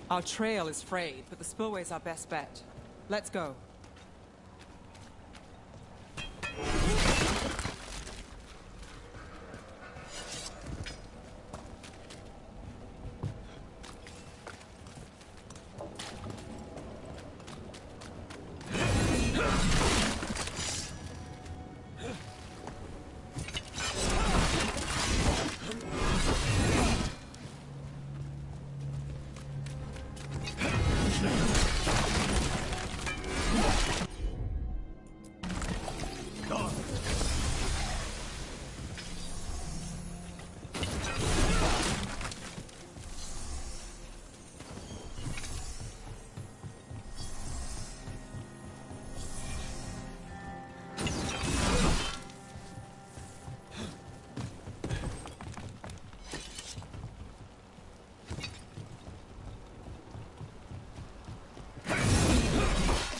Our trail is frayed, but the spillway's our best bet. Let's go.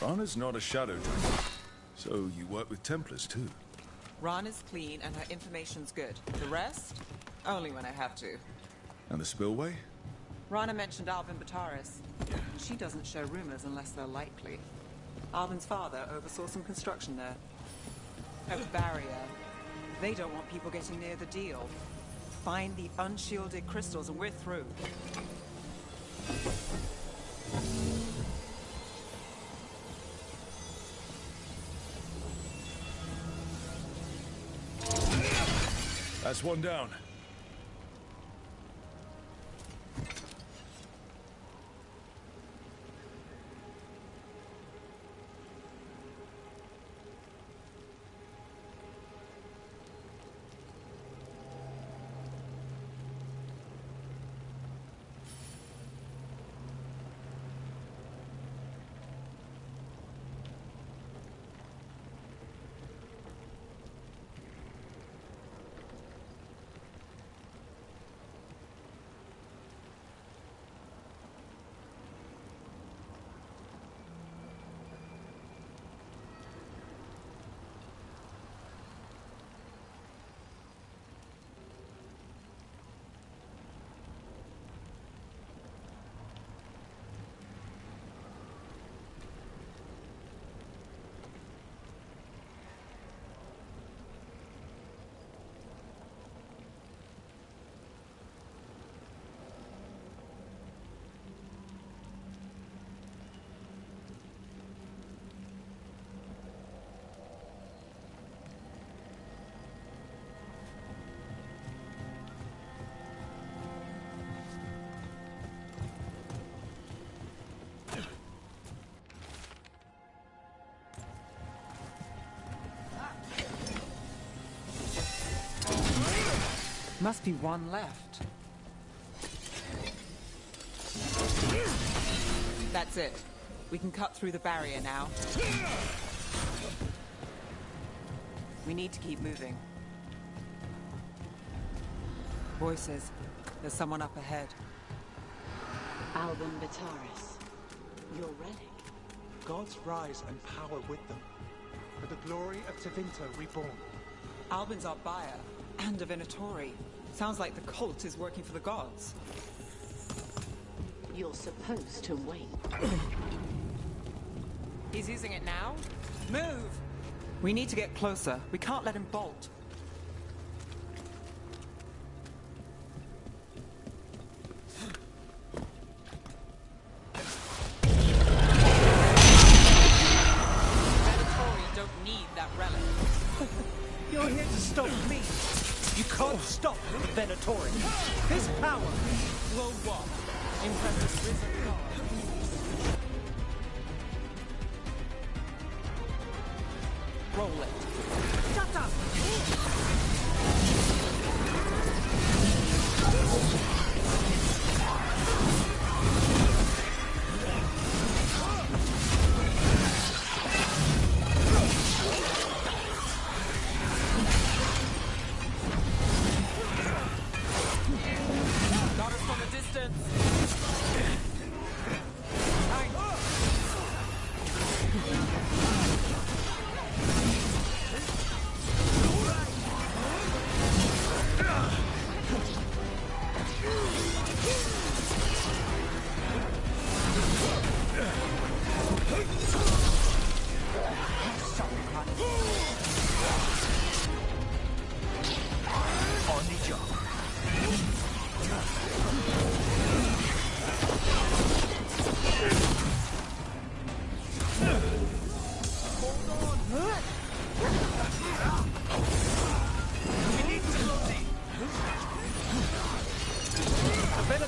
Rana's not a shadow dragon, so you work with Templars too. Rana's clean and her information's good. The rest? Only when I have to. And the spillway? Rana mentioned Alvin Bataris. She doesn't show rumors unless they're likely. Alvin's father oversaw some construction there. A barrier. They don't want people getting near the deal. Find the unshielded crystals and we're through. That's one down. Must be one left. That's it. We can cut through the barrier now. We need to keep moving. Voices. There's someone up ahead. Alvin Bataris. You're ready. Gods rise and power with them. For the glory of Tevinter reborn. Albin's our buyer, and a Venatori. Sounds like the cult is working for the gods. You're supposed to wait. He's using it now? Move! We need to get closer. We can't let him bolt. Venatori don't need that relic. You're here to stop me. You can't stop Venatori. His power Will what? Impress the risen god. Roll it. Shut up! Got us from a distance.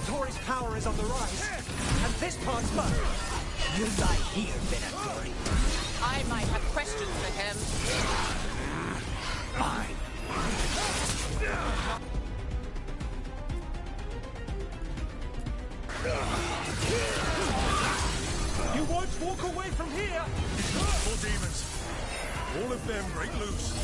Venatori's power is on the rise, and this part's mine. You lie here, Venatori. I might have questions for him. Fine. You won't walk away from here! More demons. All of them break loose.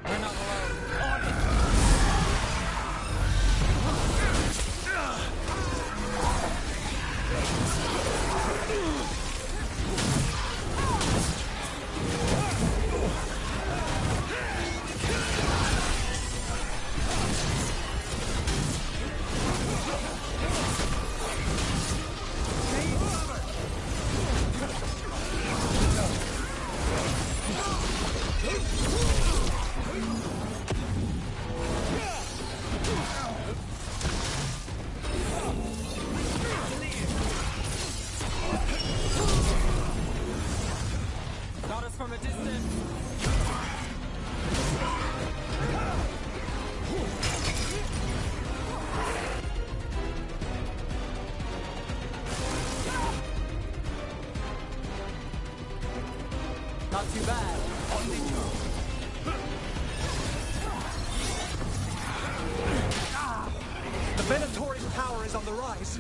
We're not alone. Got us from a distance. Not too bad. The Venatori's power is on the rise,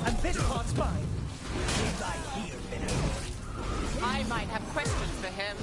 and this part's mine. You lie here, Venatori. I might have questions for him.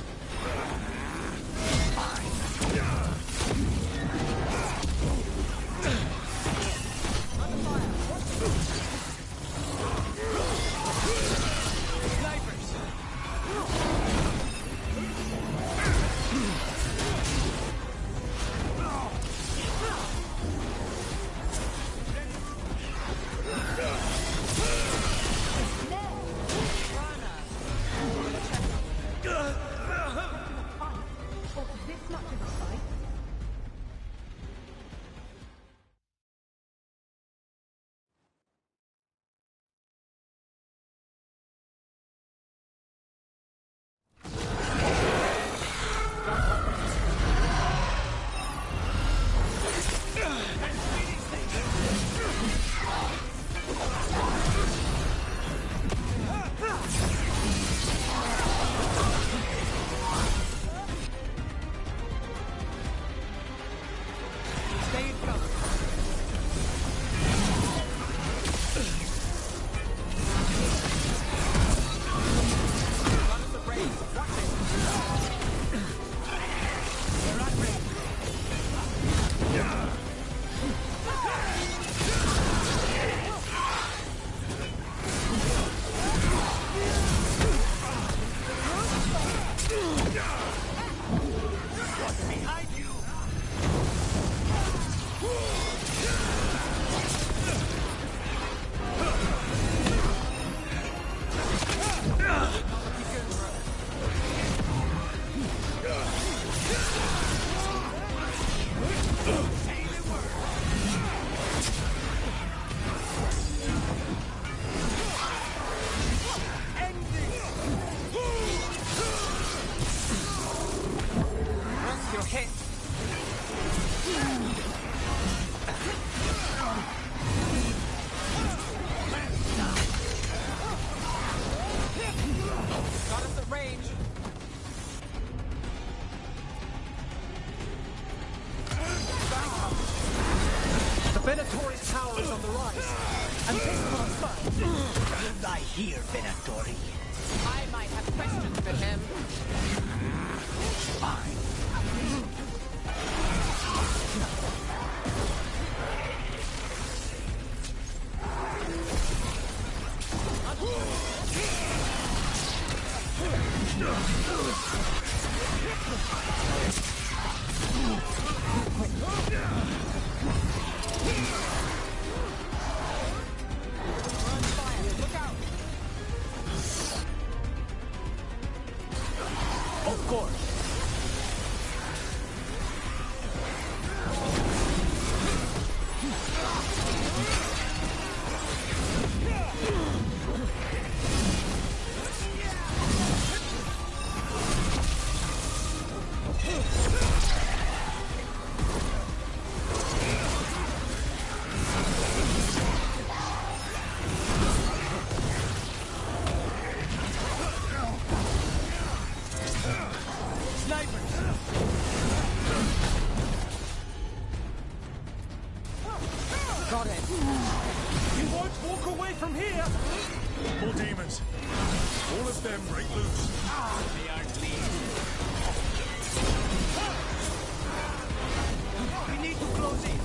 Venatori's power is on the rise, and this part's mine. You lie here, Venatori. I might have questions for him. Fine. from here! More demons. All of them break loose. They are clear. We need to close in.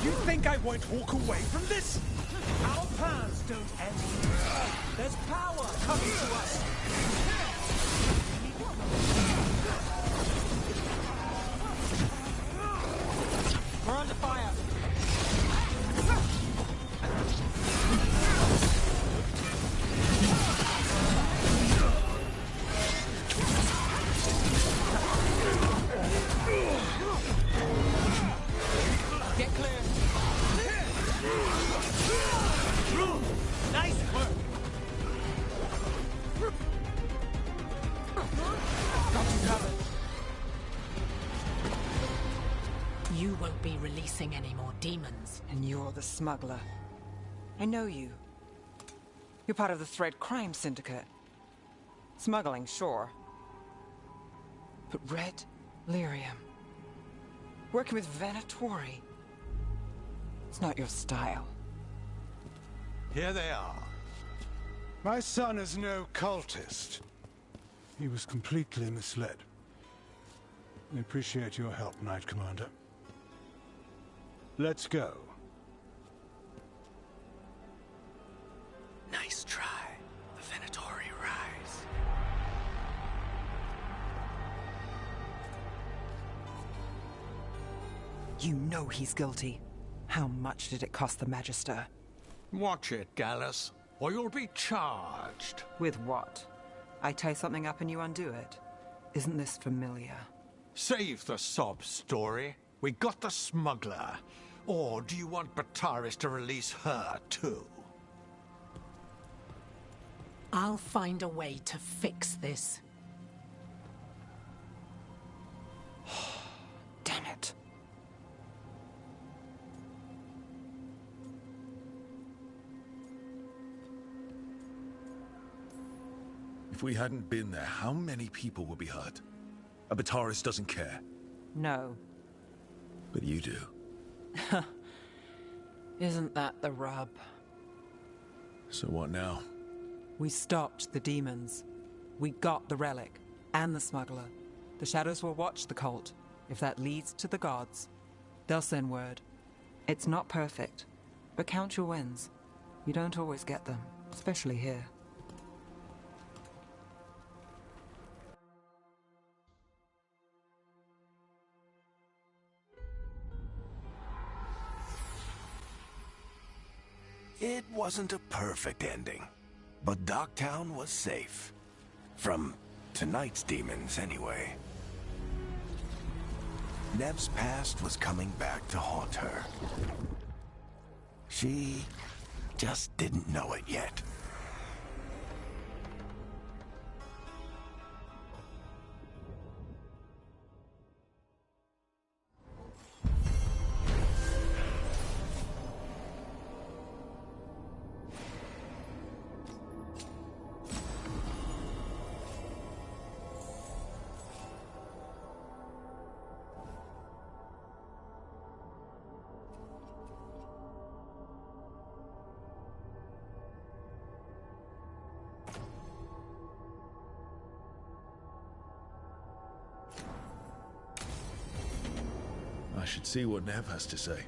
You think I won't walk away from this? Our plans don't end here. There's power coming to us. We're under fire. Get clear. Nice work. Got you covered. You won't be releasing any more demons. And you're the smuggler. I know you. You're part of the Thread crime syndicate. Smuggling, sure. But Red Lyrium. Working with Venatori. It's not your style. Here they are. My son is no cultist. He was completely misled. I appreciate your help, Knight Commander. Let's go. Nice try. The Venatori rise. You know he's guilty. How much did it cost the Magister? Watch it, Gallus, or you'll be charged. With what? I tie something up and you undo it. Isn't this familiar? Save the sob story. We got the smuggler. Or do you want Bataris to release her, too? I'll find a way to fix this. Damn it. If we hadn't been there, how many people would be hurt? Bataris doesn't care. No. But you do. Isn't that the rub? So what now? We stopped the demons. We got the relic. And the smuggler. The shadows will watch the cult. If that leads to the gods, they'll send word. It's not perfect, but count your wins. You don't always get them, especially here. It wasn't a perfect ending, but Docktown was safe. From tonight's demons, anyway. Nev's past was coming back to haunt her. She just didn't know it yet. I should see what Nev has to say.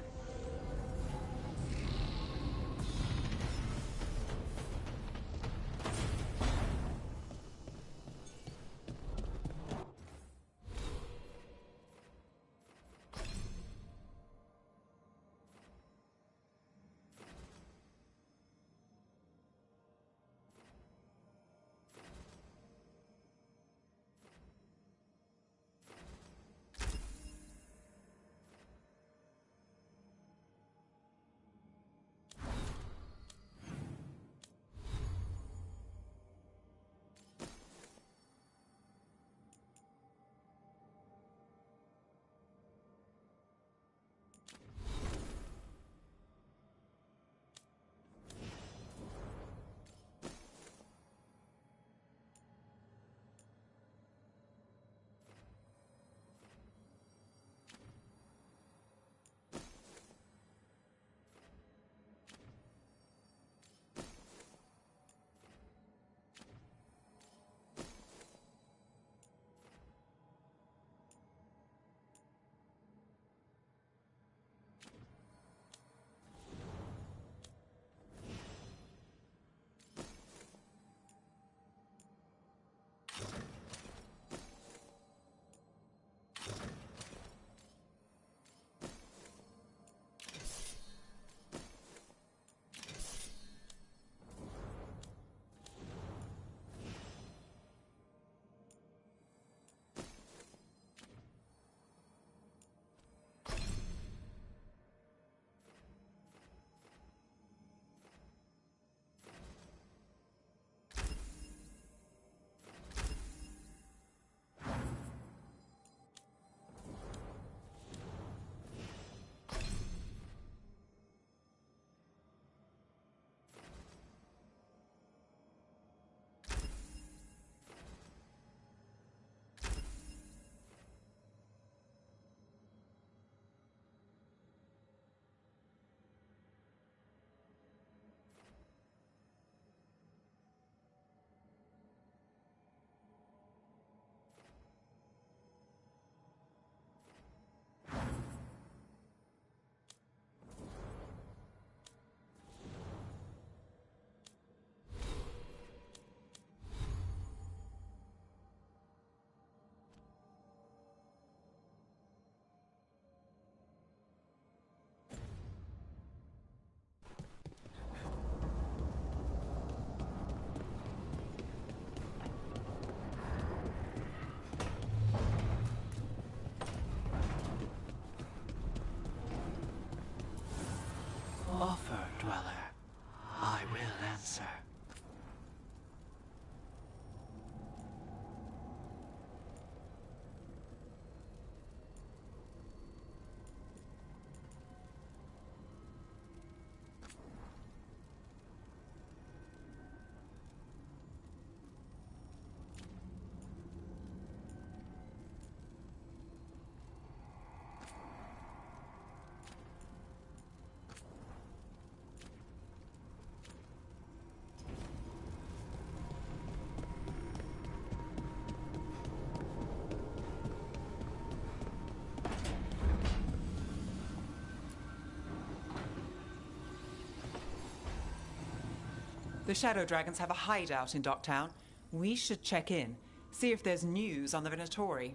The Shadow Dragons have a hideout in Docktown. We should check in, see if there's news on the Venatori.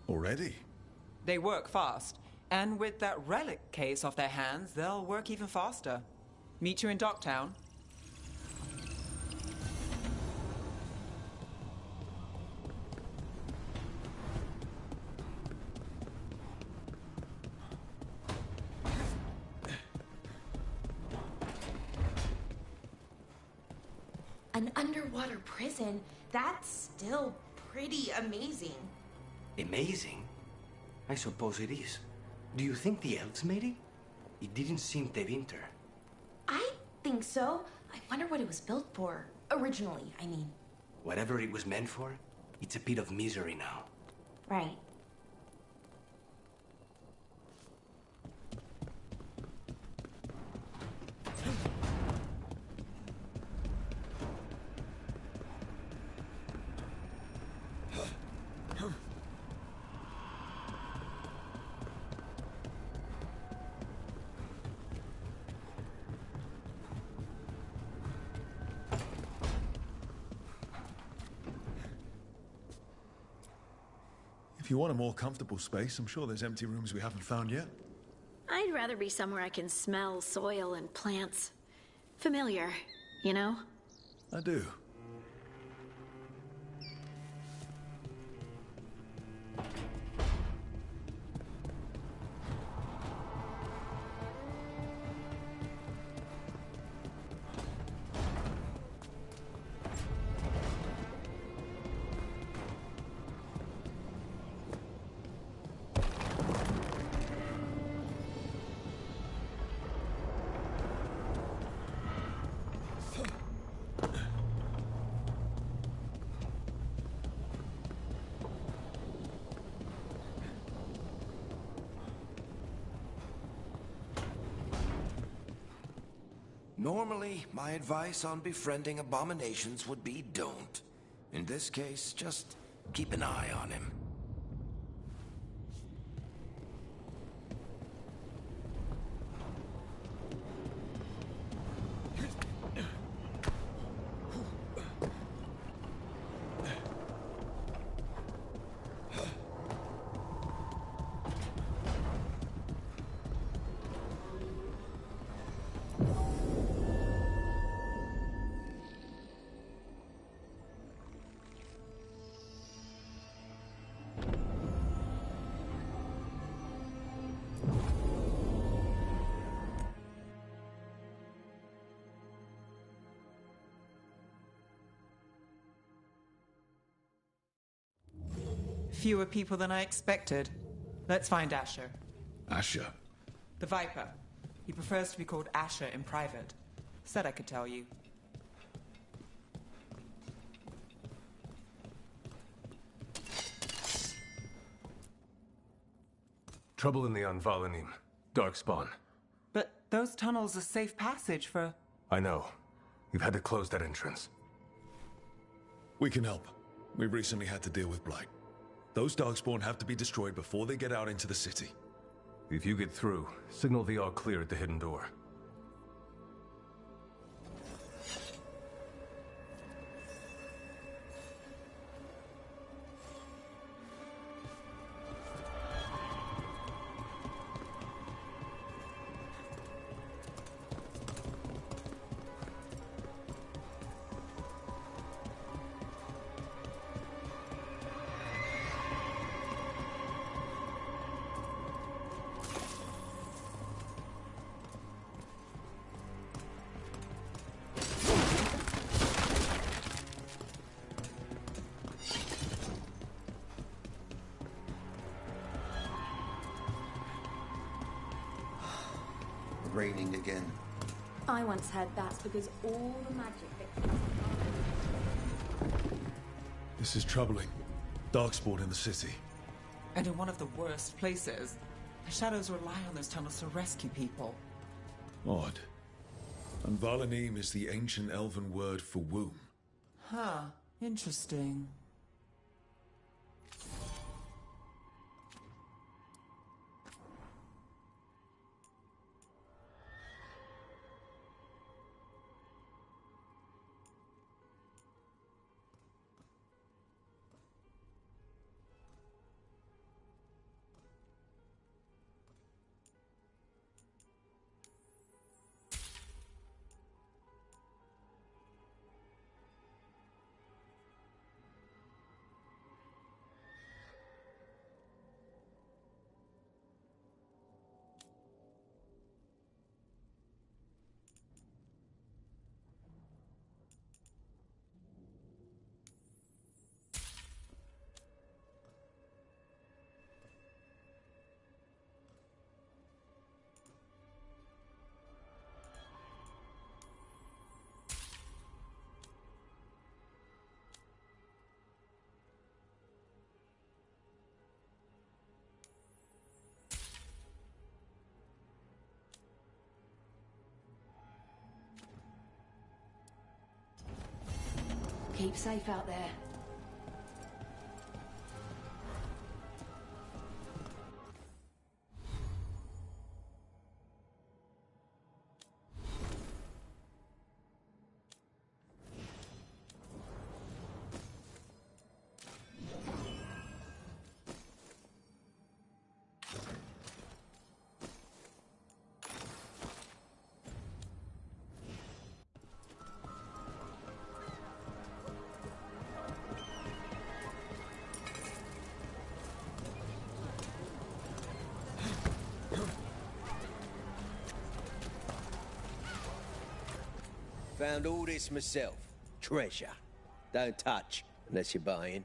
Already? They work fast, and with that relic case off their hands, they'll work even faster. Meet you in Docktown. An underwater prison? That's still pretty amazing. Amazing? I suppose it is. Do you think the elves made it? It didn't seem to winter. I think so. I wonder what it was built for. Originally, I mean. Whatever it was meant for, it's a pit of misery now. Right. If you want a more comfortable space, I'm sure there's empty rooms we haven't found yet. I'd rather be somewhere I can smell soil and plants. Familiar, you know? I do. Normally, my advice on befriending abominations would be don't. In this case, just keep an eye on him. Fewer people than I expected. Let's find Asher. Asher? The Viper. He prefers to be called Asher in private. Said I could tell you. Trouble in the Anvalanim. Darkspawn. But those tunnels are safe passage for... I know. You've had to close that entrance. We can help. We recently had to deal with Blight. Those Darkspawn have to be destroyed before they get out into the city. If you get through, signal the all clear at the hidden door. Raining again. I once heard that's because all the magic that... This is troubling. Darkspawn in the city. And in one of the worst places. The Shadows rely on those tunnels to rescue people. Odd. Anvalanim is the ancient elven word for womb. Huh. Interesting. Keep safe out there. Found all this myself. Treasure. Don't touch, unless you're buying.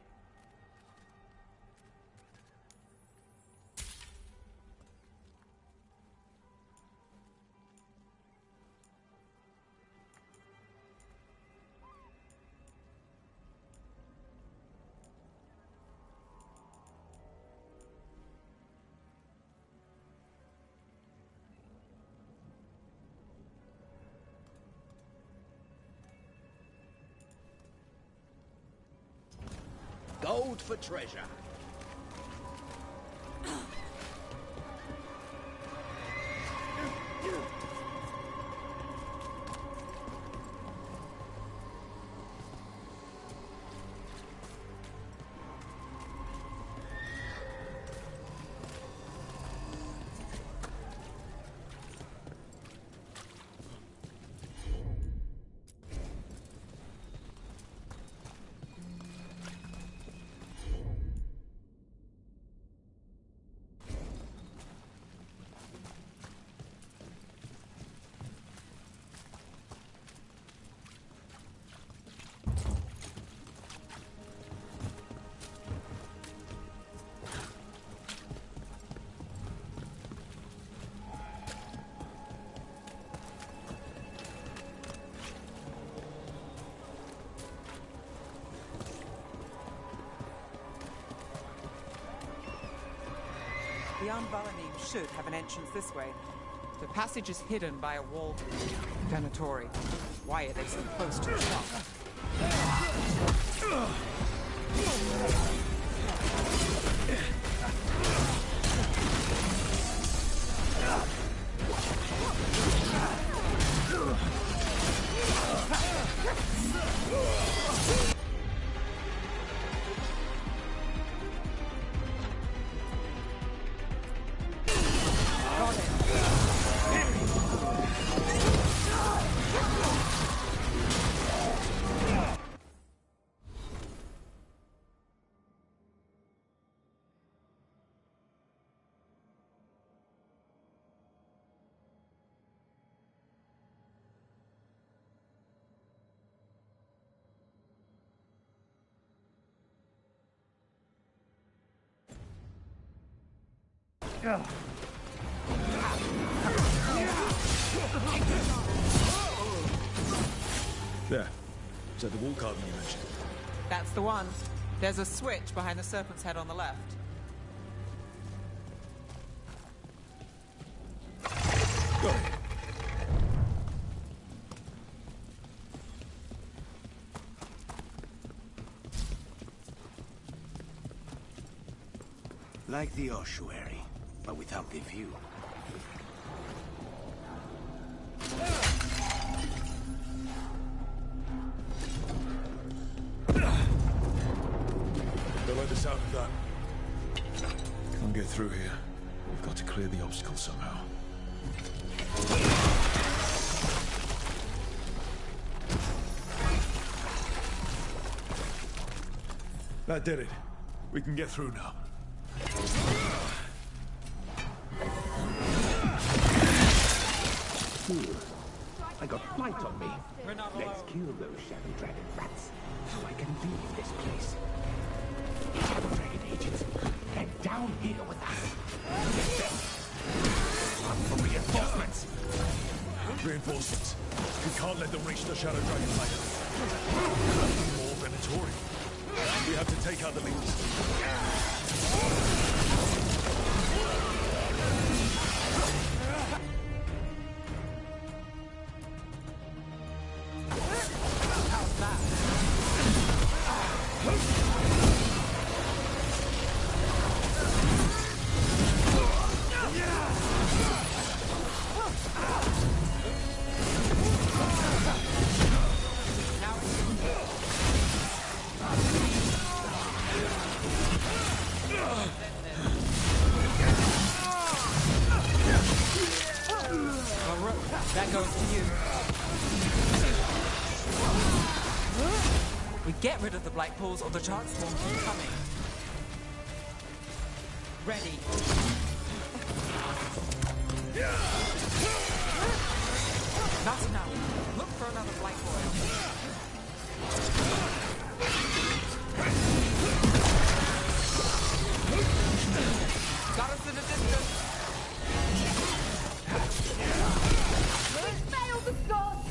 Gold for treasure. The Unbalanim should have an entrance this way. The passage is hidden by a wall. Venatori. Why are they so close to the shop? There. Is that the wall carving you mentioned? That's the one. There's a switch behind the serpent's head on the left. Got it. Like the ossuary, but without the view. Don't like the sound of that. Can't get through here. We've got to clear the obstacle somehow. That did it. We can get through now. I got flight on me. Let's kill those Shadow Dragon rats, so I can leave this place. Shadow Dragon agents, get down here with us. Get them. Run for reinforcements. Reinforcements. We can't let them reach the Shadow Dragon later. More Venatori. We have to take out the leaders. How's that? We get rid of the black pools or the darkspawn keep coming. Ready. Not enough. Look for another black oil. Got us in the distance. We failed the gods!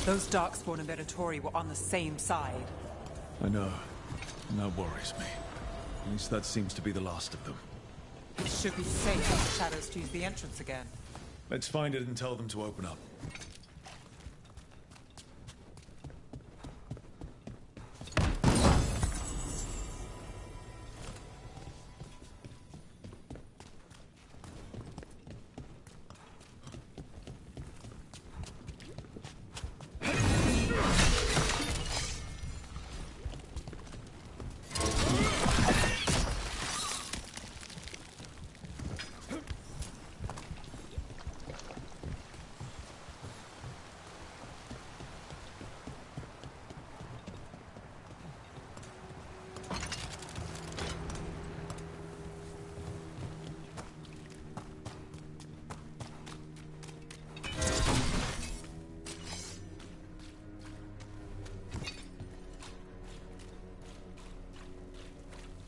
Those darkspawn and Venatori were on the same side. I know. And that worries me. At least that seems to be the last of them. It should be safe if the shadows choose the entrance again. Let's find it and tell them to open up.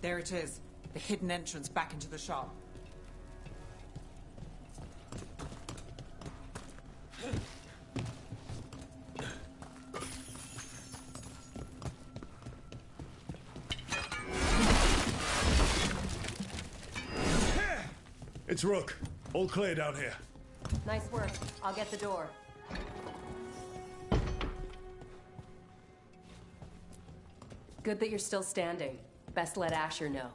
There it is. The hidden entrance back into the shop. It's Rook. All clear down here. Nice work. I'll get the door. Good that you're still standing. Best let Asher know.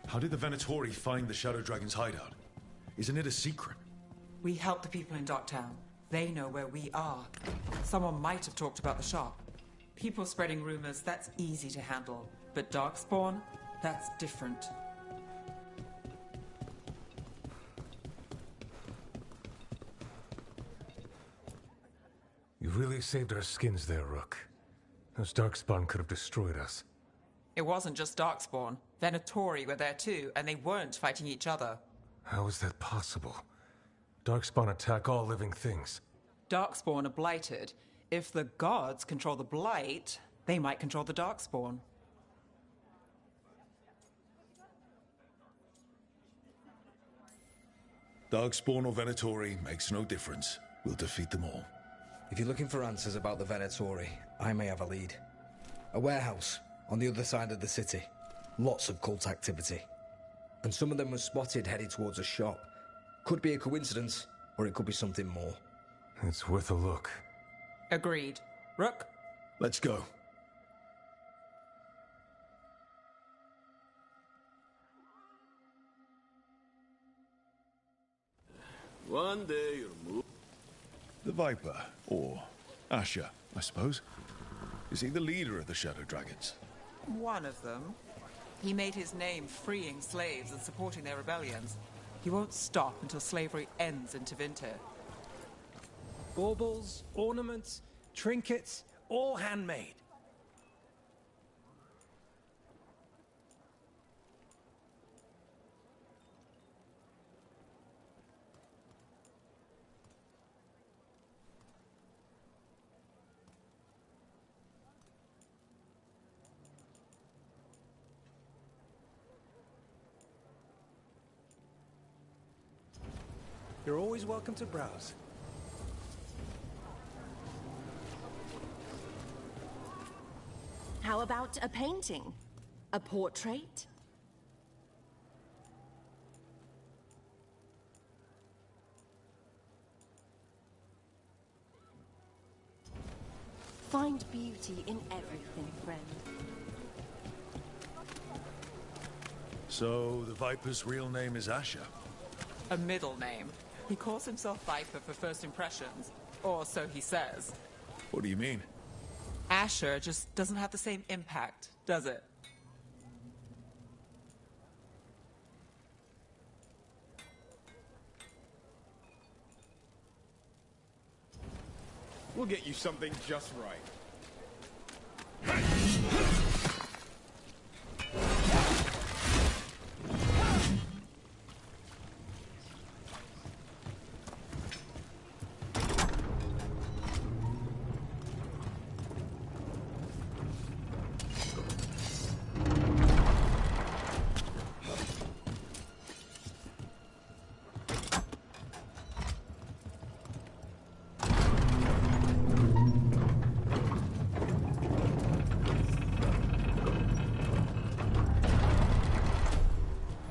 How did the Venatori find the Shadow Dragon's hideout? Isn't it a secret? We help the people in Docktown. They know where we are. Someone might have talked about the shop. People spreading rumors, that's easy to handle. But Darkspawn, that's different. You really saved our skins there, Rook. Those Darkspawn could have destroyed us. It wasn't just Darkspawn. Venatori were there too, and they weren't fighting each other. How is that possible? Darkspawn attack all living things. Darkspawn are blighted. If the gods control the blight, they might control the Darkspawn. Darkspawn or Venatori makes no difference. We'll defeat them all. If you're looking for answers about the Venatori, I may have a lead. A warehouse on the other side of the city. Lots of cult activity. And some of them were spotted headed towards a shop. Could be a coincidence, or it could be something more. It's worth a look. Agreed. Rook? Let's go. One day you'll move. The Viper, or Asher, I suppose. Is he the leader of the Shadow Dragons? One of them. He made his name freeing slaves and supporting their rebellions. He won't stop until slavery ends in Tevinter. Baubles, ornaments, trinkets, all handmade. You're always welcome to browse. How about a painting? A portrait? Find beauty in everything, friend. So, the Viper's real name is Asher? A middle name. He calls himself Viper for first impressions, or so he says. What do you mean? Asher just doesn't have the same impact, does it? We'll get you something just right.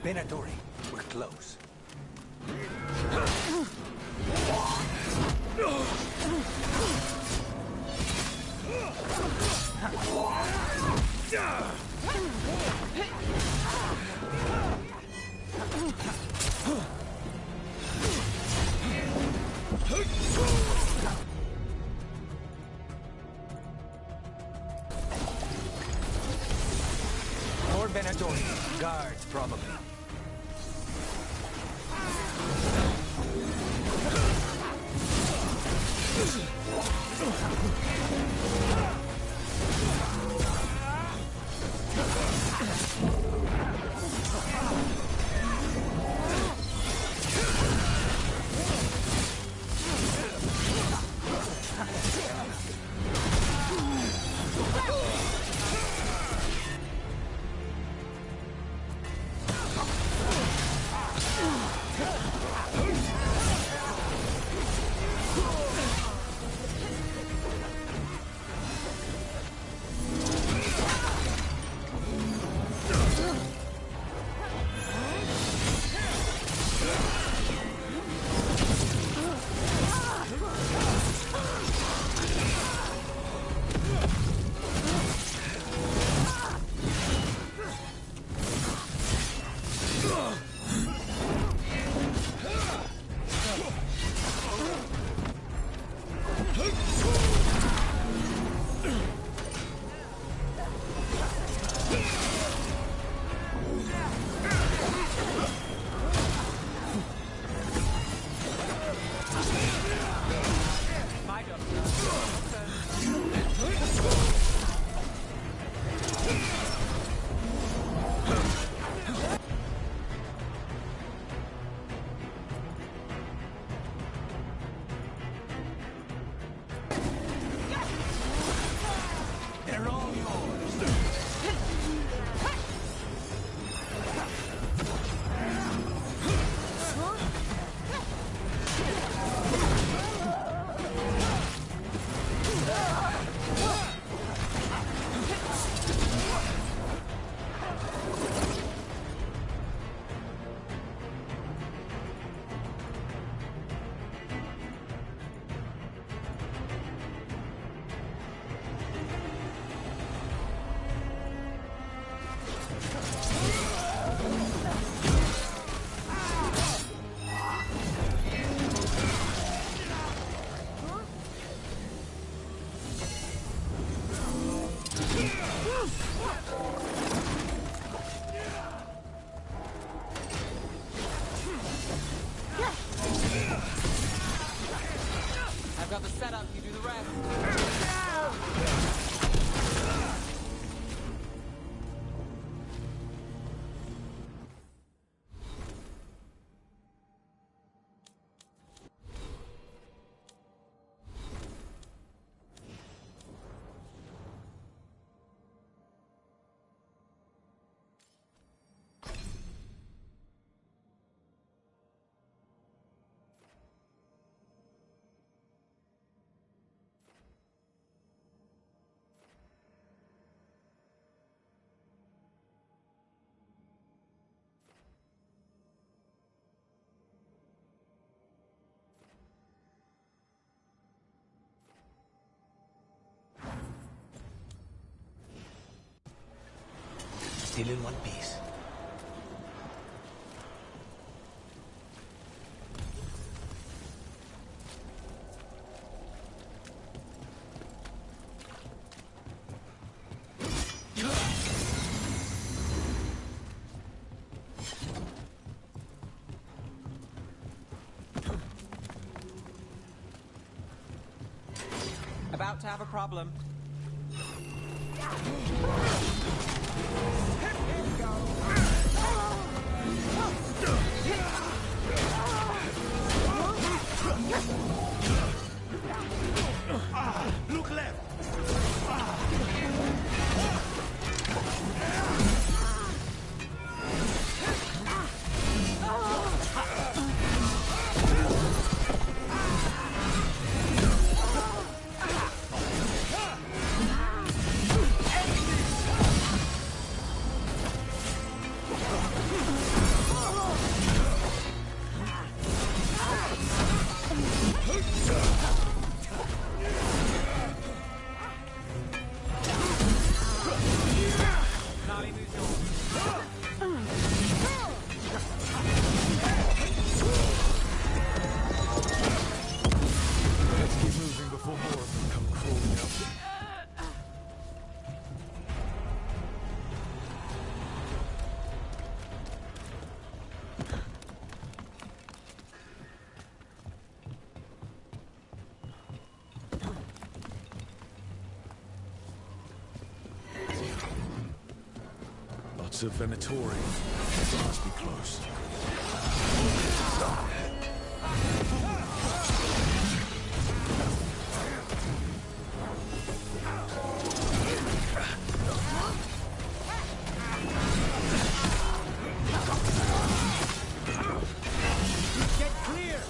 Venatori, we're close. More Venatori. Guards, probably. got the setup, you do the rest. Still in one piece. About to have a problem. Look left! Lots of Venatori. It must be close. Get clear!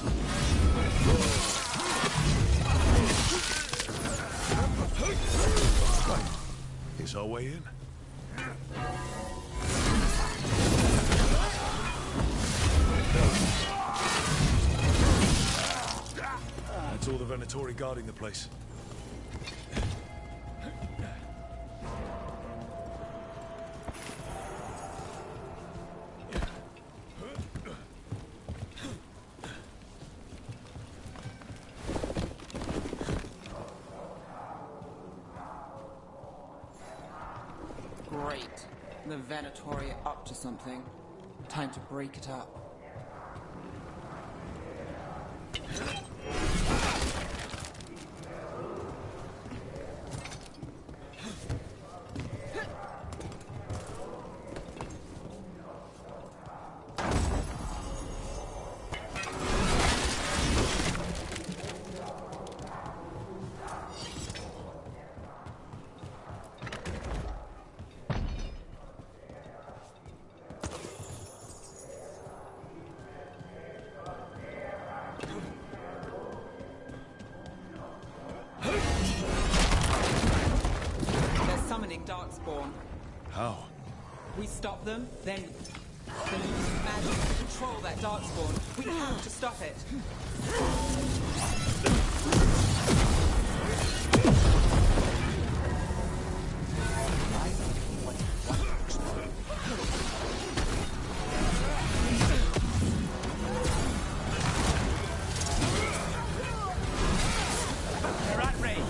Is our way in? That's all the Venatori guarding the place. Great. The Venatori are up to something. Time to break it up. Darkspawn. How? We stop them, then they use magic to control that Darkspawn. We have to stop it. They're at range.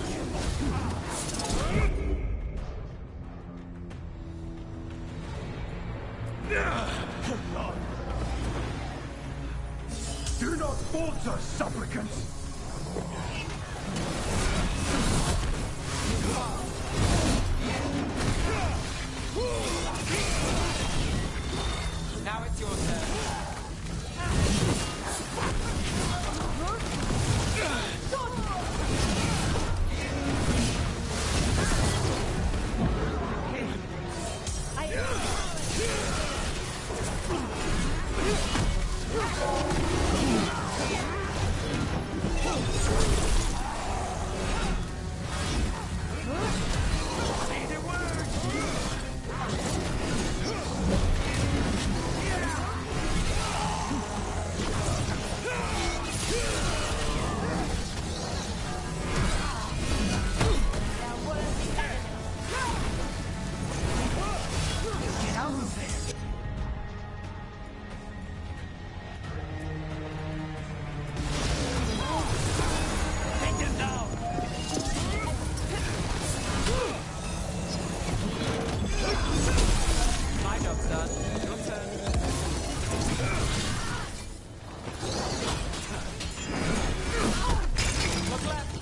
Do not falter, supplicants! your turn. Get out of there! Take him down! My job's done. Your turn. Look left.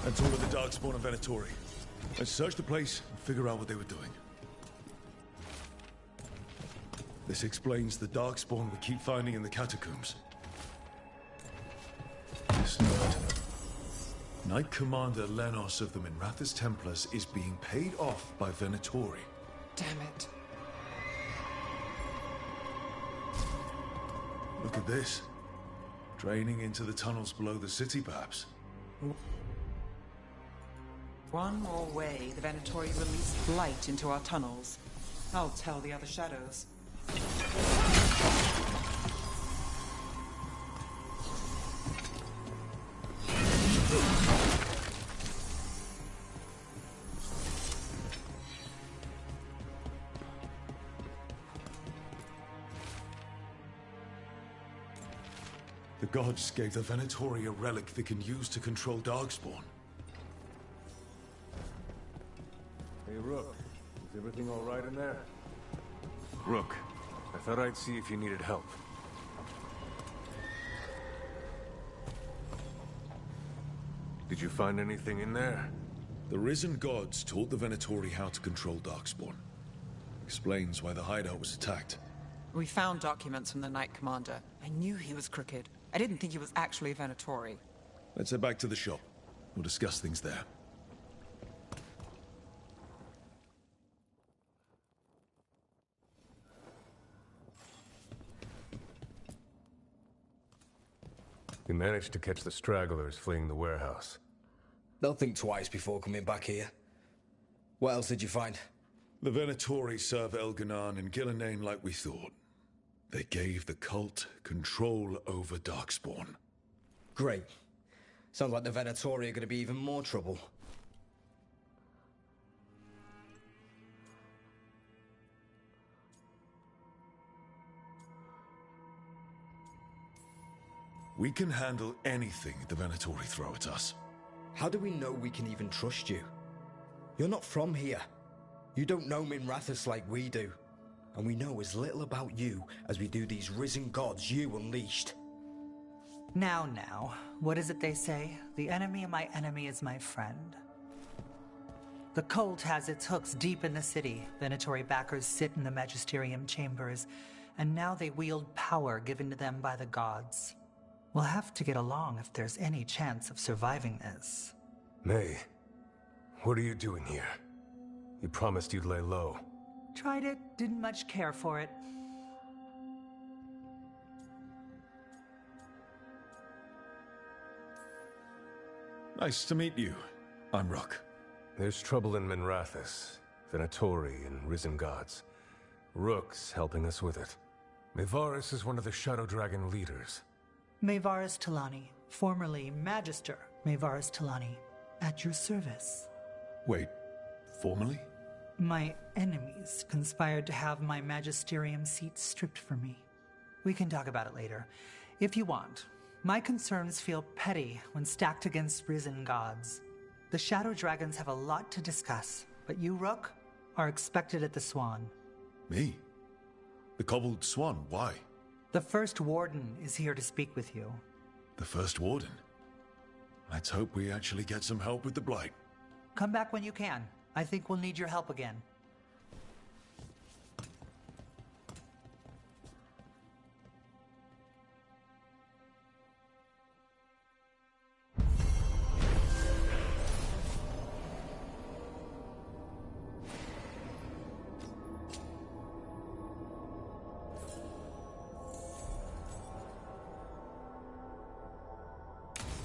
That's all of the Darkspawn and Venatori. Let's search the place and figure out what they were doing. This explains the Darkspawn we keep finding in the catacombs. This note. Knight Commander Lenos of the Minrathous Templars is being paid off by Venatori. Damn it. Look at this. Draining into the tunnels below the city, perhaps. One more way the Venatori release light into our tunnels. I'll tell the other shadows. The gods gave the Venatori a relic they can use to control Darkspawn. Hey, Rook. Is everything all right in there? Rook, I thought I'd see if you needed help. Did you find anything in there? The risen gods taught the Venatori how to control Darkspawn. Explains why the hideout was attacked. We found documents from the Knight Commander. I knew he was crooked. I didn't think he was actually a Venatori. Let's head back to the shop. We'll discuss things there. We managed to catch the stragglers fleeing the warehouse. They'll think twice before coming back here. What else did you find? The Venatori serve Elganan and Gillenane like we thought. They gave the cult control over Darkspawn. Great. Sounds like the Venatori are going to be even more trouble. We can handle anything the Venatori throw at us. How do we know we can even trust you? You're not from here. You don't know Minrathous like we do. And we know as little about you as we do these risen gods you unleashed. Now, what is it they say? The enemy of my enemy is my friend. The cult has its hooks deep in the city. Venatori backers sit in the magisterium chambers, and now they wield power given to them by the gods. We'll have to get along if there's any chance of surviving this. May, what are you doing here? You promised you'd lay low. Tried it, didn't much care for it. Nice to meet you. I'm Rook. There's trouble in Minrathous, Venatori, and risen gods. Rook's helping us with it. Mayvaris is one of the Shadow Dragon leaders. Mayvaris Talani, formerly Magister Mayvaris Talani, at your service. Wait, formally? My enemies conspired to have my magisterium seat stripped from me. We can talk about it later, if you want. My concerns feel petty when stacked against risen gods. The Shadow Dragons have a lot to discuss, but you, Rook, are expected at the Swan. Me? The Cobbled Swan, why? The First Warden is here to speak with you. The first warden. Let's hope we actually get some help with the Blight. Come back when you can. I think we'll need your help again.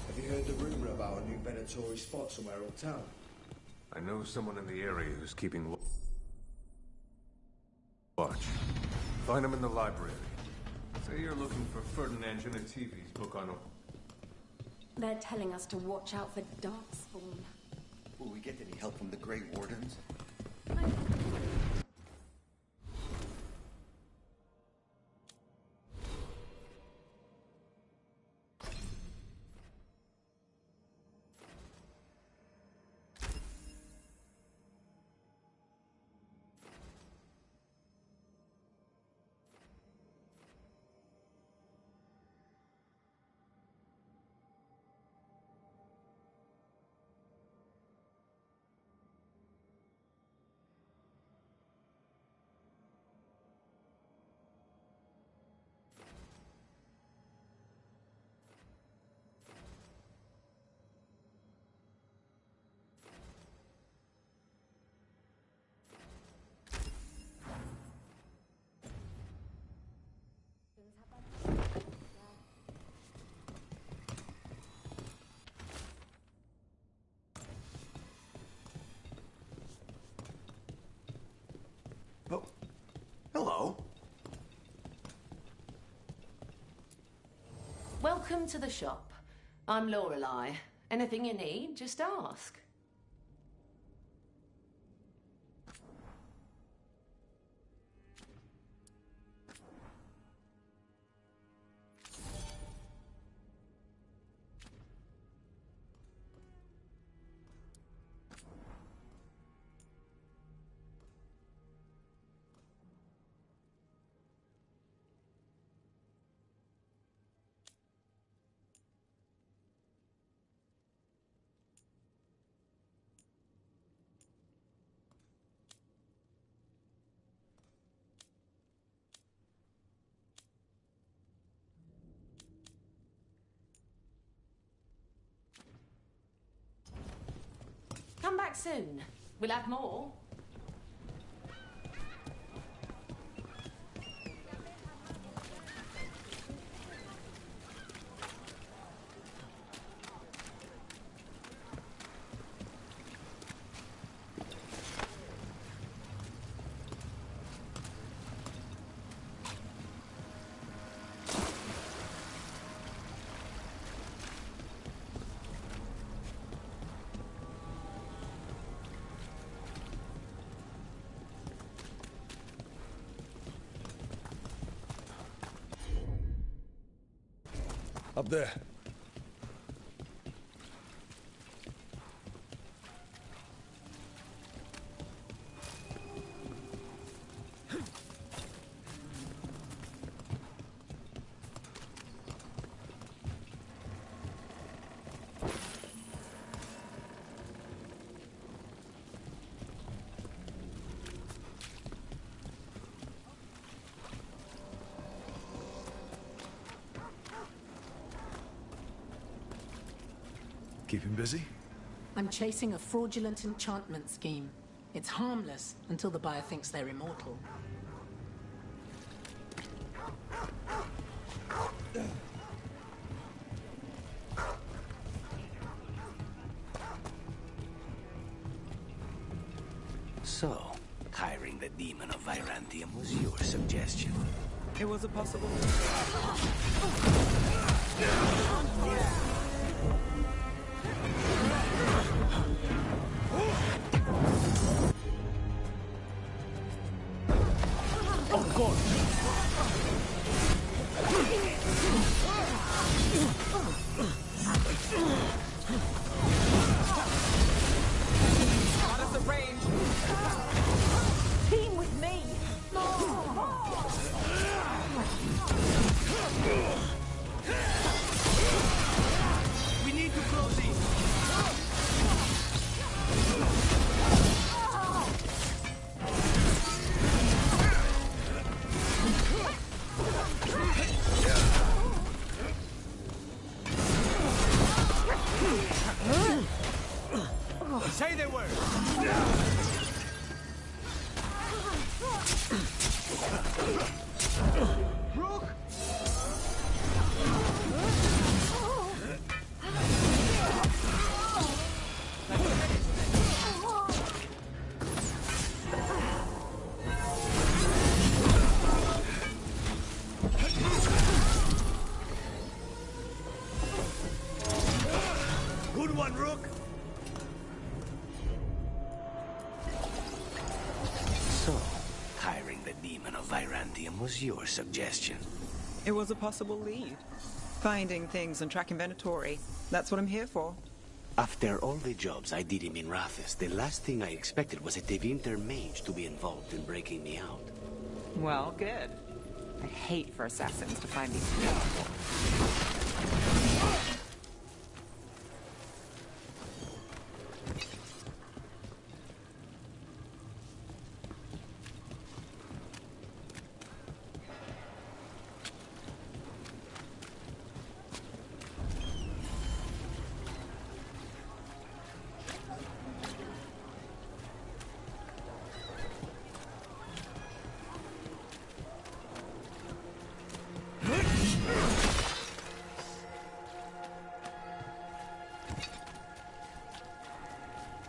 Have you heard the rumor about a new Venatori spot somewhere uptown? I know someone in the area who's keeping watch. Find him in the library. Say you're looking for Ferdinand Genetivi's book on... They're telling us to watch out for Darkspawn. Will we get any help from the Grey Wardens? Oh, hello. Welcome to the shop. I'm Lorelei. Anything you need, just ask. Come back soon. We'll have more. Up there. Keep him busy? I'm chasing a fraudulent enchantment scheme. It's harmless until the buyer thinks they're immortal. So, hiring the demon of Virantium was your suggestion. It was a possible. Oh, God! Out of the range. Team with me. Say the word! Rook! Good one, Rook! So, hiring the demon of Virantium was your suggestion. It was a possible lead. Finding things and tracking Venatori. That's what I'm here for. After all the jobs I did in Minrathis, the last thing I expected was a Tevinter mage to be involved in breaking me out. Well, good. I hate for assassins to find these people.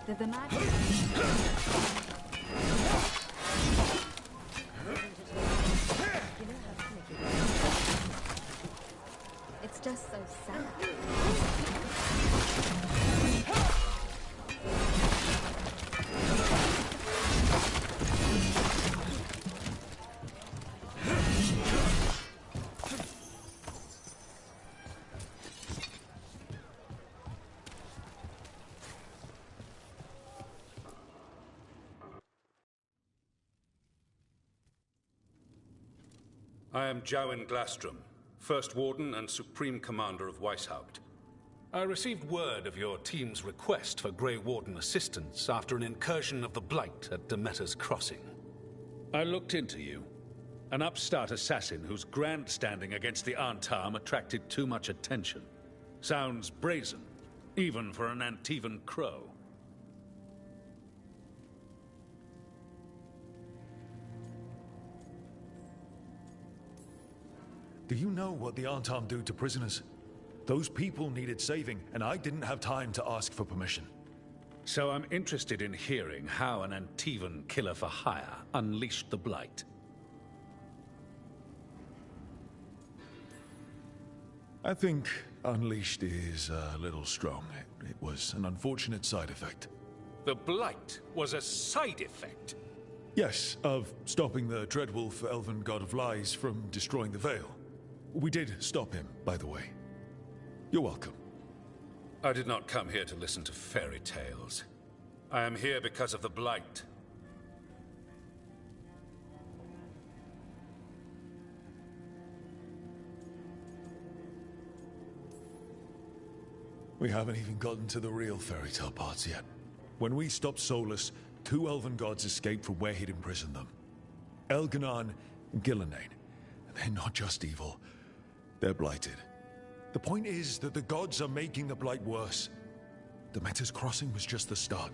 Did the magic? It's just so sad. I am Jowin Glastrom, First Warden and Supreme Commander of Weishaupt. I received word of your team's request for Grey Warden assistance after an incursion of the Blight at Demeter's Crossing. I looked into you. An upstart assassin whose grandstanding against the Antarm attracted too much attention. Sounds brazen, even for an Antivan crow. Do you know what the Antarm do to prisoners? Those people needed saving, and I didn't have time to ask for permission. So I'm interested in hearing how an Antivan killer for hire unleashed the Blight. I think unleashed is a little strong. It was an unfortunate side effect. The Blight was a side effect? Yes, of stopping the Dreadwolf, Elven God of Lies, from destroying the Veil. We did stop him, by the way. You're welcome. I did not come here to listen to fairy tales. I am here because of the Blight. We haven't even gotten to the real fairy tale parts yet. When we stopped Solus, 2 Elven gods escaped from where he'd imprisoned them. Elganon and Gillenane. And they're not just evil. They're blighted. The point is that the gods are making the Blight worse. Demeter's Crossing was just the start.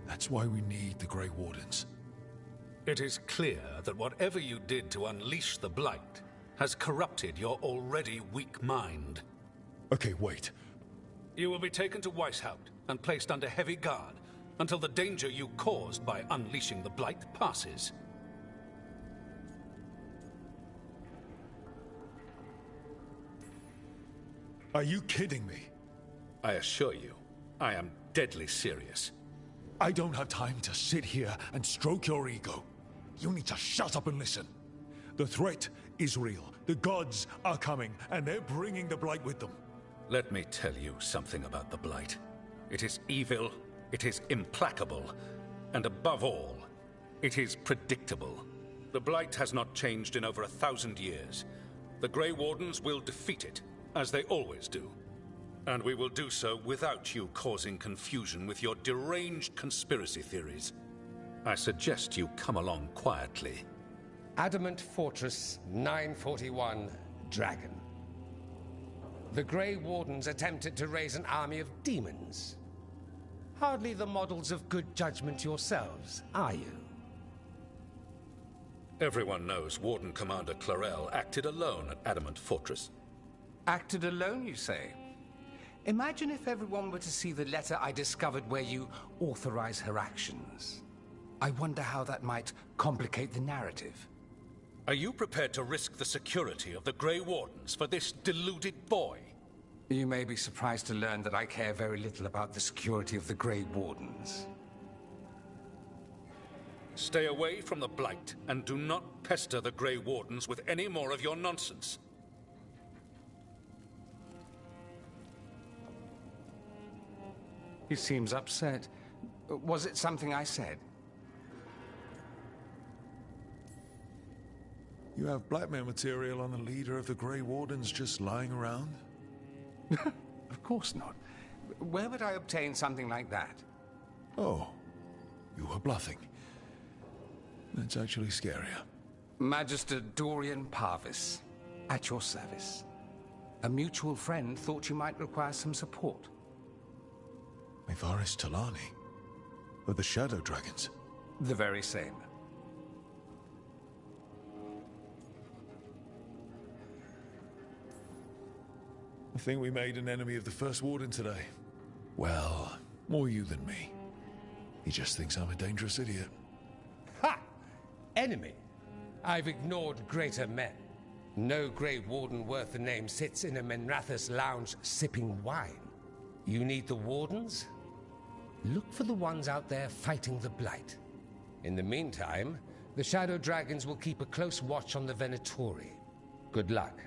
That's why we need the Grey Wardens. It is clear that whatever you did to unleash the Blight has corrupted your already weak mind. Okay, wait. You will be taken to Weishaupt and placed under heavy guard until the danger you caused by unleashing the Blight passes. Are you kidding me? I assure you, I am deadly serious. I don't have time to sit here and stroke your ego. You need to shut up and listen. The threat is real. The gods are coming, and they're bringing the Blight with them. Let me tell you something about the Blight. It is evil, it is implacable, and above all, it is predictable. The Blight has not changed in over 1,000 years. The Grey Wardens will defeat it, as they always do. And we will do so without you causing confusion with your deranged conspiracy theories. I suggest you come along quietly. Adamant Fortress 941, Dragon. The Grey Wardens attempted to raise an army of demons. Hardly the models of good judgment yourselves, are you? Everyone knows Warden Commander Clarel acted alone at Adamant Fortress. Acted alone, you say? Imagine if everyone were to see the letter I discovered where you authorize her actions. I wonder how that might complicate the narrative. Are you prepared to risk the security of the Grey Wardens for this deluded boy? You may be surprised to learn that I care very little about the security of the Grey Wardens. Stay away from the Blight, and do not pester the Grey Wardens with any more of your nonsense. He seems upset. Was it something I said? You have blackmail material on the leader of the Grey Wardens just lying around? Of course not. Where would I obtain something like that? Oh, you were bluffing. That's actually scarier. Magister Dorian Parvis, at your service. A mutual friend thought you might require some support. Mivaris Talani? Of the Shadow Dragons? The very same. I think we made an enemy of the First Warden today. Well, more you than me. He just thinks I'm a dangerous idiot. Ha! Enemy? I've ignored greater men. No Grey Warden worth the name sits in a Menrathus lounge sipping wine. You need the Wardens? Look for the ones out there fighting the Blight. In the meantime, the Shadow Dragons will keep a close watch on the Venatori. Good luck.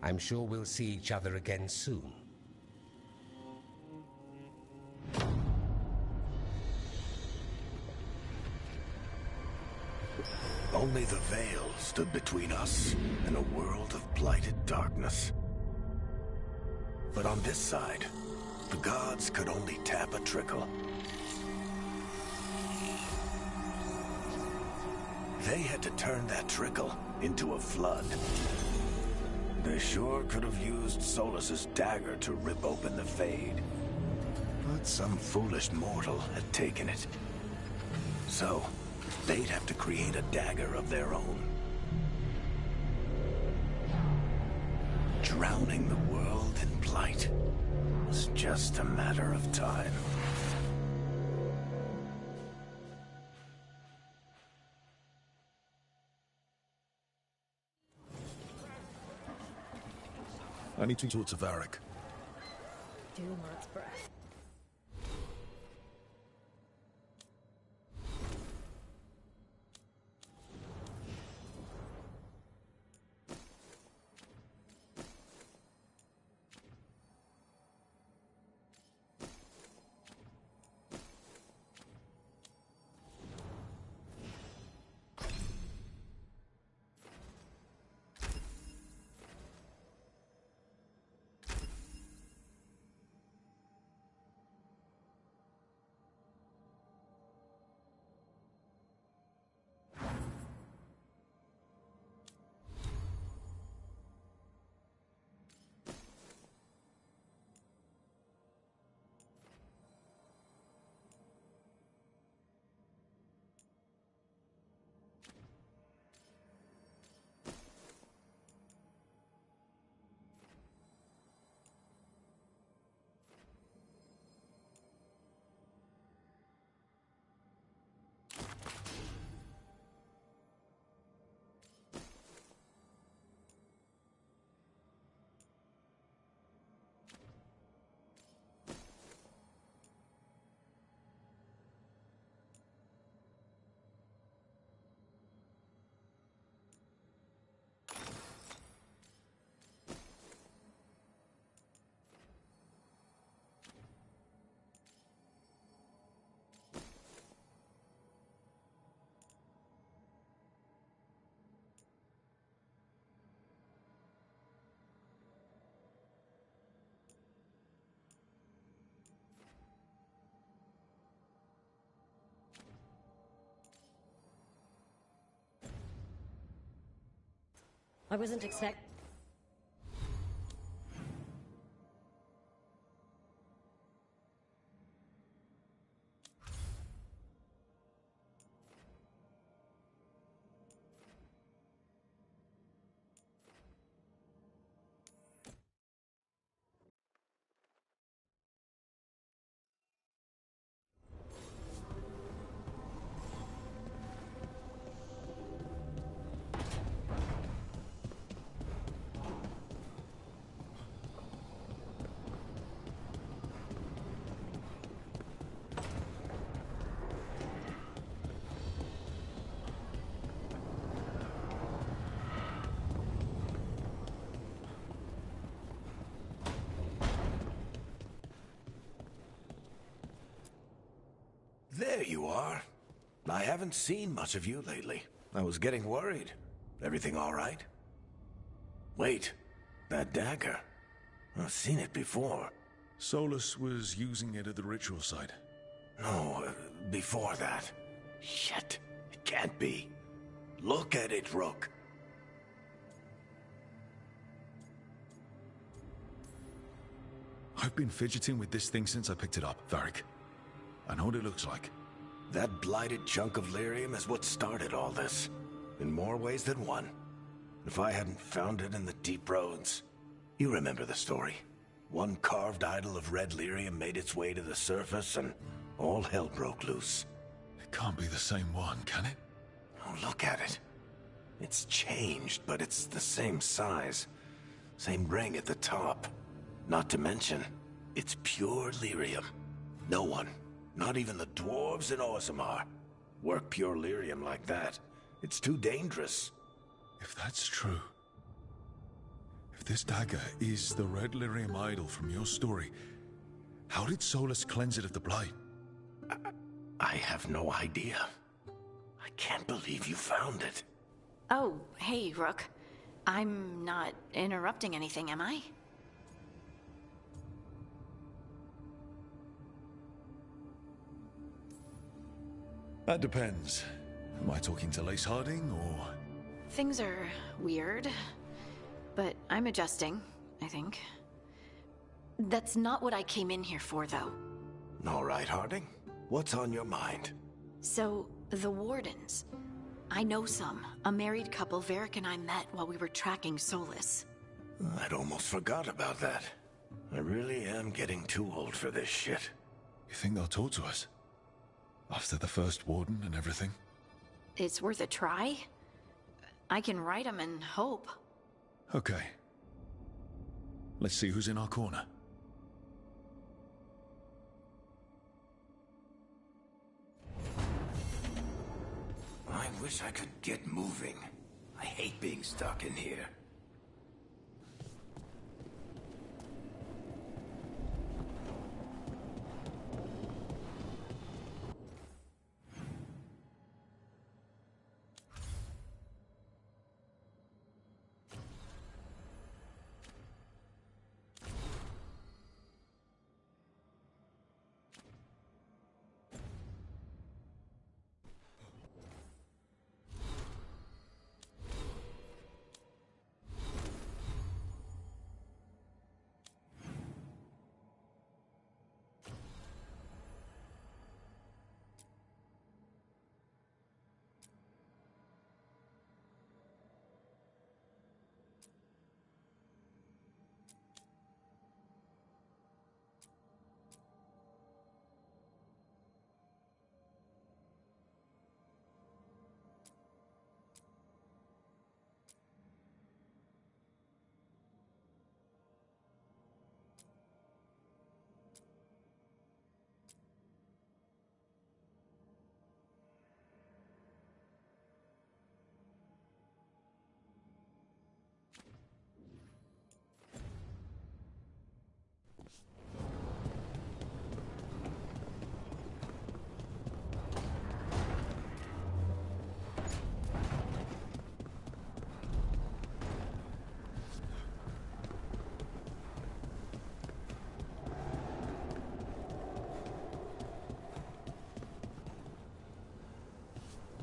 I'm sure we'll see each other again soon. Only the veil stood between us and a world of blighted darkness. But on this side, the gods could only tap a trickle. They had to turn that trickle into a flood. They sure could have used Solus's dagger to rip open the Fade. But some foolish mortal had taken it. So, they'd have to create a dagger of their own. Drowning the world in blight was just a matter of time. I need to talk to Varric. Dulmart's breath. I wasn't expect... There you are. I haven't seen much of you lately. I was getting worried. Everything all right? Wait, that dagger. I've seen it before. Solus was using it at the ritual site. No, before that. Shit, it can't be. Look at it, Rook. I've been fidgeting with this thing since I picked it up, Varric. I know what it looks like. That blighted chunk of lyrium is what started all this. In more ways than one. If I hadn't found it in the deep roads... You remember the story. One carved idol of red lyrium made its way to the surface and all hell broke loose. It can't be the same one, can it? Oh, look at it. It's changed, but it's the same size. Same ring at the top. Not to mention, it's pure lyrium. No one, not even the dwarves in Orzammar, work pure lyrium like that. It's too dangerous. If that's true... If this dagger is the red lyrium idol from your story, how did Solus cleanse it of the blight? I have no idea. I can't believe you found it. Oh, hey, Rook. I'm not interrupting anything, am I? That depends. Am I talking to Lace Harding, or...? Things are weird, but I'm adjusting, I think. That's not what I came in here for, though. All right, Harding. What's on your mind? So, the Wardens. I know some. A married couple Varric and I met while we were tracking Solus. I'd almost forgot about that. I really am getting too old for this shit. You think they'll talk to us? After the first Warden and everything? It's worth a try. I can write them and hope. Okay. Let's see who's in our corner. I wish I could get moving. I hate being stuck in here.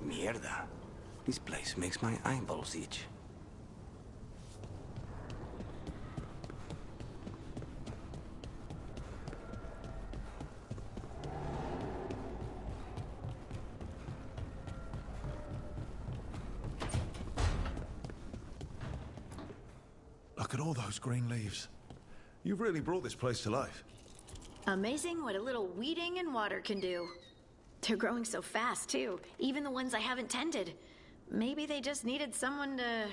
Mierda. This place makes my eyeballs itch. Look at all those green leaves. You've really brought this place to life. Amazing what a little weeding and water can do. They're growing so fast, too. Even the ones I haven't tended. Maybe they just needed someone to...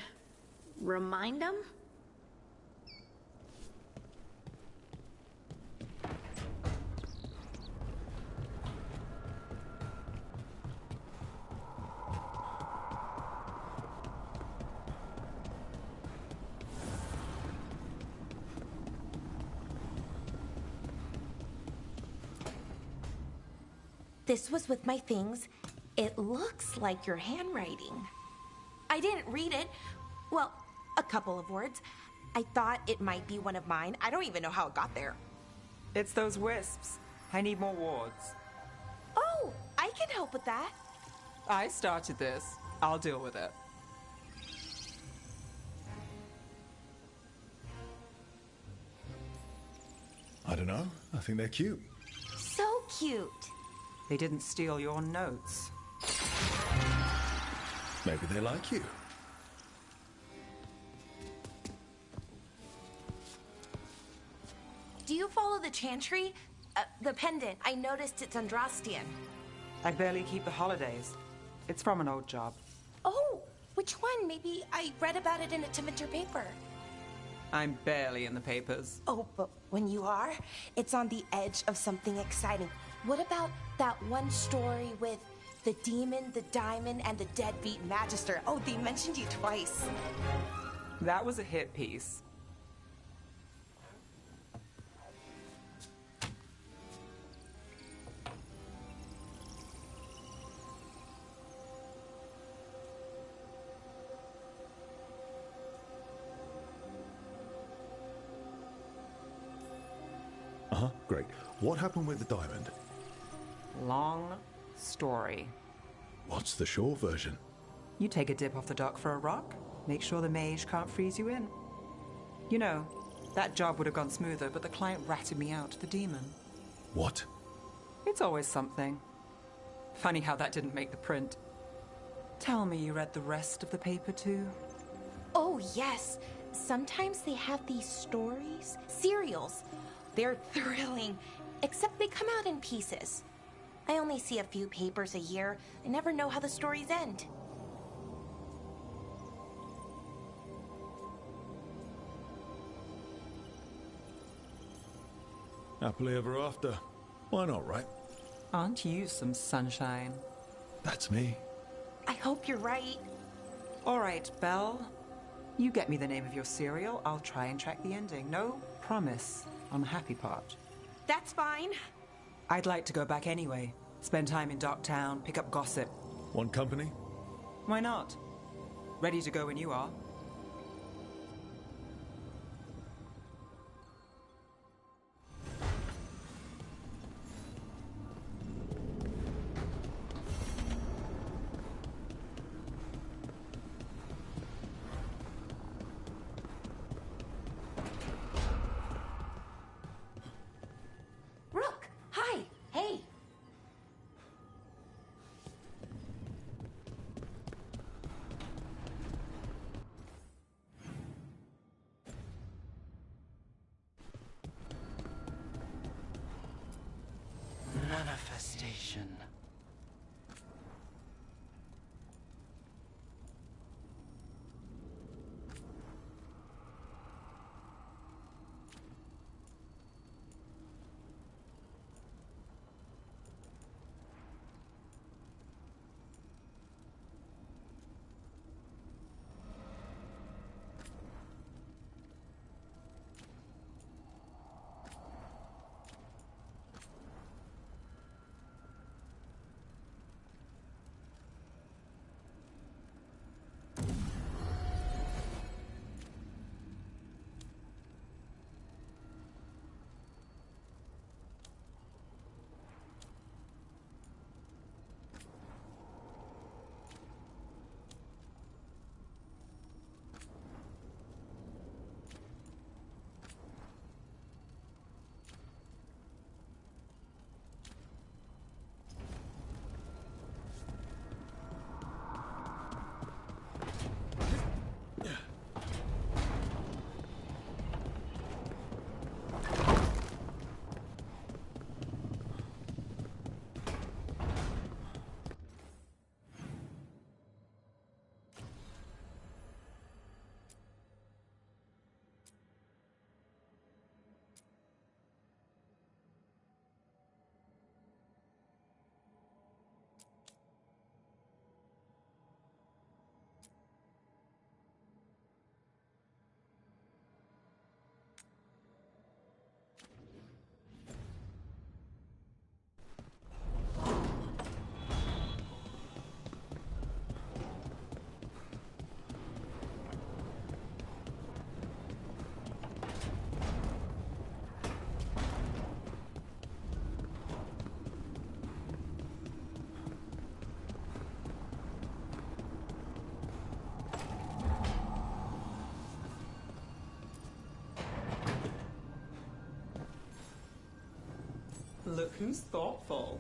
remind them? this was with my things. It looks like your handwriting. I didn't read it. Well, a couple of words. I thought it might be one of mine. I don't even know how it got there. It's those wisps. I need more wards. Oh, I can help with that. I started this. I'll deal with it. I don't know. I think they're cute. So cute. They didn't steal your notes. Maybe they like you. Do you follow the chantry? The pendant. I noticed it's Andrastian. I barely keep the holidays. It's from an old job. Oh, which one? Maybe I read about it in a Timenter paper. I'm barely in the papers. Oh, but when you are, it's on the edge of something exciting. What about that one story with the demon, the diamond, and the deadbeat magister? Oh, they mentioned you twice. That was a hit piece. Uh-huh, great. What happened with the diamond? Long story. What's the short version? You take a dip off the dock for a rock, make sure the mage can't freeze you in. You know, that job would have gone smoother, but the client ratted me out to the demon. What? It's always something. Funny how that didn't make the print. Tell me you read the rest of the paper too? Oh, yes. Sometimes they have these stories, serials. They're thrilling, except they come out in pieces. I only see a few papers a year. I never know how the stories end. Happily ever after. Why not, right? Aren't you some sunshine? That's me. I hope you're right. All right, Belle. You get me the name of your serial, I'll try and track the ending. No promise on the happy part. That's fine. I'd like to go back anyway. Spend time in Docktown, pick up gossip. Want company? Why not? Ready to go when you are. Rook, hi. Hey. Manifestation. Look who's thoughtful.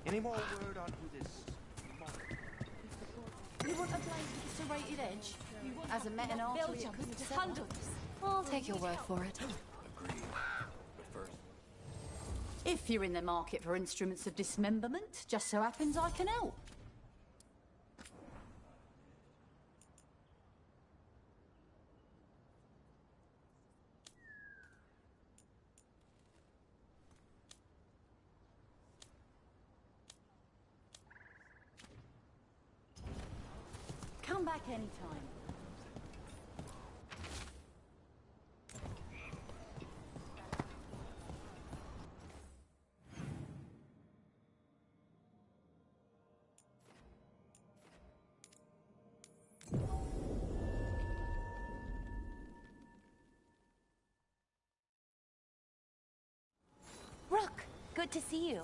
Any more word on who this... You want a blade with a serrated edge? As a metal artery, it couldn't handle this. I'll take your word for it. Agreed. But first... If you're in the market for instruments of dismemberment, just so happens I can help. Come back anytime. Rook, good to see you.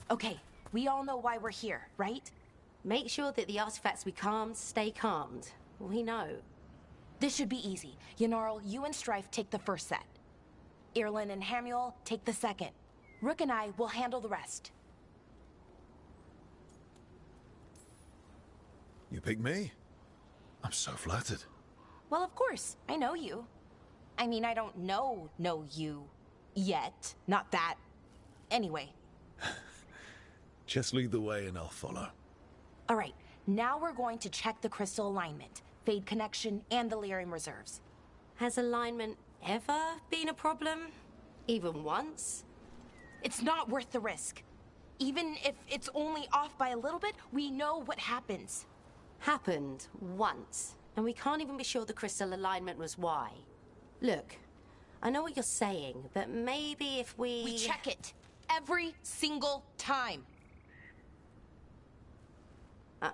Okay, we all know why we're here, right? Make sure that the artifacts we calmed stay calmed. We know. This should be easy. Yanarl, you and Strife take the first set. Irlin and Hamuel take the second. Rook and I will handle the rest. You pick me? I'm so flattered. Well, of course. I know you. I mean, I don't know you yet. Not that. Anyway. Just lead the way and I'll follow. All right, now we're going to check the crystal alignment, fade connection, and the lyrium reserves. Has alignment ever been a problem? Even once? It's not worth the risk. Even if it's only off by a little bit, we know what happens. Happened once, and we can't even be sure the crystal alignment was why. Look, I know what you're saying, but maybe if we... We check it every single time.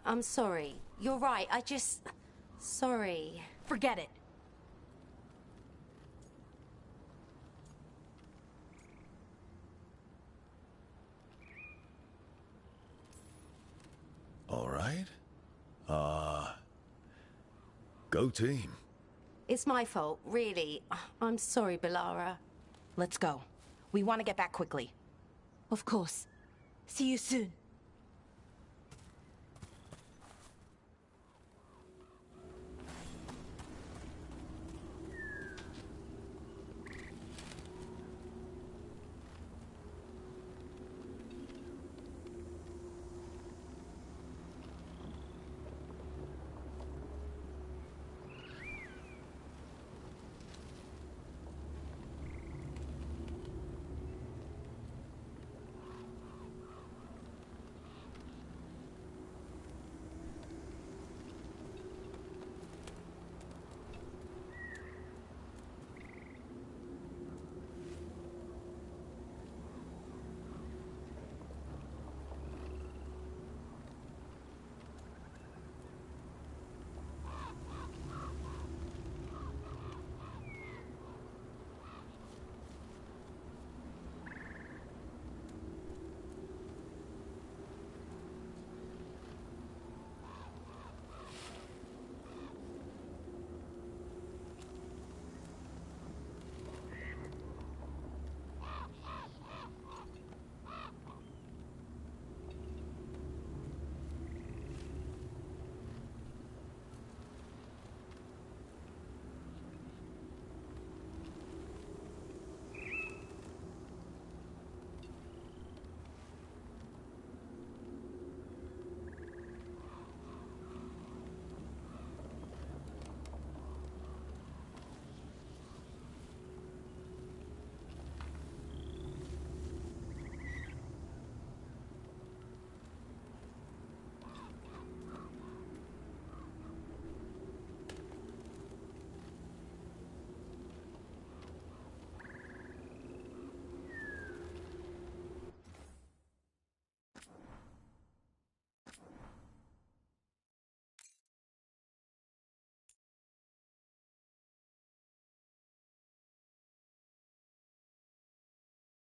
I'm sorry. You're right. Sorry. Forget it. All right. Go team. It's my fault, really. I'm sorry, Balara. Let's go. We want to get back quickly. Of course. See you soon.